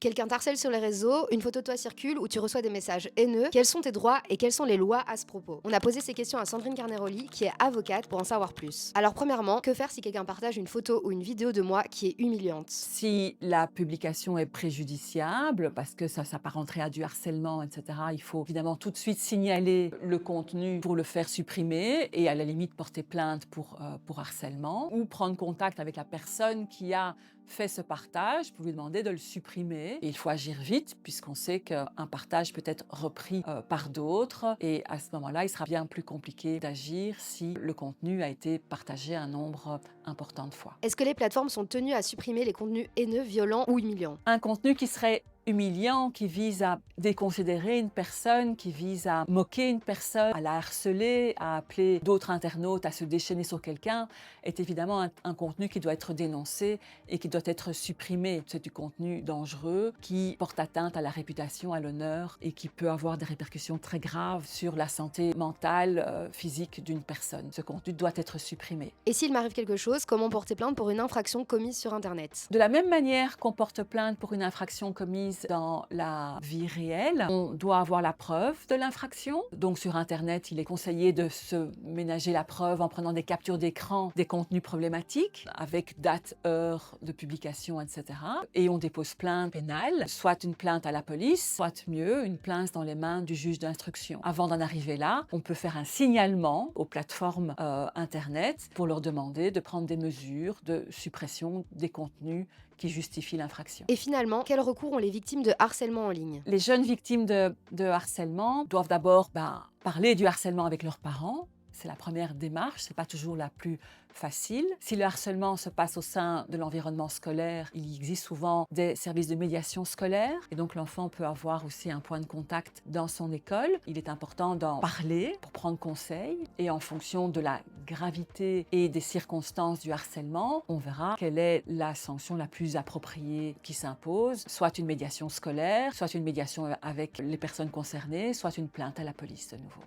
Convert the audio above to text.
Quelqu'un t'harcèle sur les réseaux, une photo de toi circule ou tu reçois des messages haineux. Quels sont tes droits et quelles sont les lois à ce propos? On a posé ces questions à Sandrine Carneroli, qui est avocate, pour en savoir plus. Alors premièrement, que faire si quelqu'un partage une photo ou une vidéo de moi qui est humiliante? Si la publication est préjudiciable, parce que ça s'apparenterait à du harcèlement, etc., il faut évidemment tout de suite signaler le contenu pour le faire supprimer et à la limite porter plainte pour harcèlement ou prendre contact avec la personne qui a fait ce partage pour lui demander de le supprimer. Et il faut agir vite puisqu'on sait qu'un partage peut être repris par d'autres et à ce moment-là, il sera bien plus compliqué d'agir si le contenu a été partagé un nombre important de fois. Est-ce que les plateformes sont tenues à supprimer les contenus haineux, violents ou humiliants? Un contenu qui serait humiliant, qui vise à déconsidérer une personne, qui vise à moquer une personne, à la harceler, à appeler d'autres internautes à se déchaîner sur quelqu'un, est évidemment un contenu qui doit être dénoncé et qui doit être supprimé. C'est du contenu dangereux qui porte atteinte à la réputation, à l'honneur et qui peut avoir des répercussions très graves sur la santé mentale, physique d'une personne. Ce contenu doit être supprimé. Et s'il m'arrive quelque chose, comment porter plainte pour une infraction commise sur Internet? De la même manière qu'on porte plainte pour une infraction commise dans la vie réelle, on doit avoir la preuve de l'infraction. Donc sur Internet, il est conseillé de se ménager la preuve en prenant des captures d'écran des contenus problématiques avec date, heure de publication, etc. Et on dépose plainte pénale, soit une plainte à la police, soit mieux, une plainte dans les mains du juge d'instruction. Avant d'en arriver là, on peut faire un signalement aux plateformes Internet pour leur demander de prendre des mesures de suppression des contenus qui justifient l'infraction. Et finalement, quel recours ont les victimes de harcèlement en ligne? Les jeunes victimes de harcèlement doivent d'abord parler du harcèlement avec leurs parents. C'est la première démarche, c'est pas toujours la plus facile. Si le harcèlement se passe au sein de l'environnement scolaire, il existe souvent des services de médiation scolaire et donc l'enfant peut avoir aussi un point de contact dans son école. Il est important d'en parler pour prendre conseil et en fonction de la gravité et des circonstances du harcèlement, on verra quelle est la sanction la plus appropriée qui s'impose, soit une médiation scolaire, soit une médiation avec les personnes concernées, soit une plainte à la police de nouveau.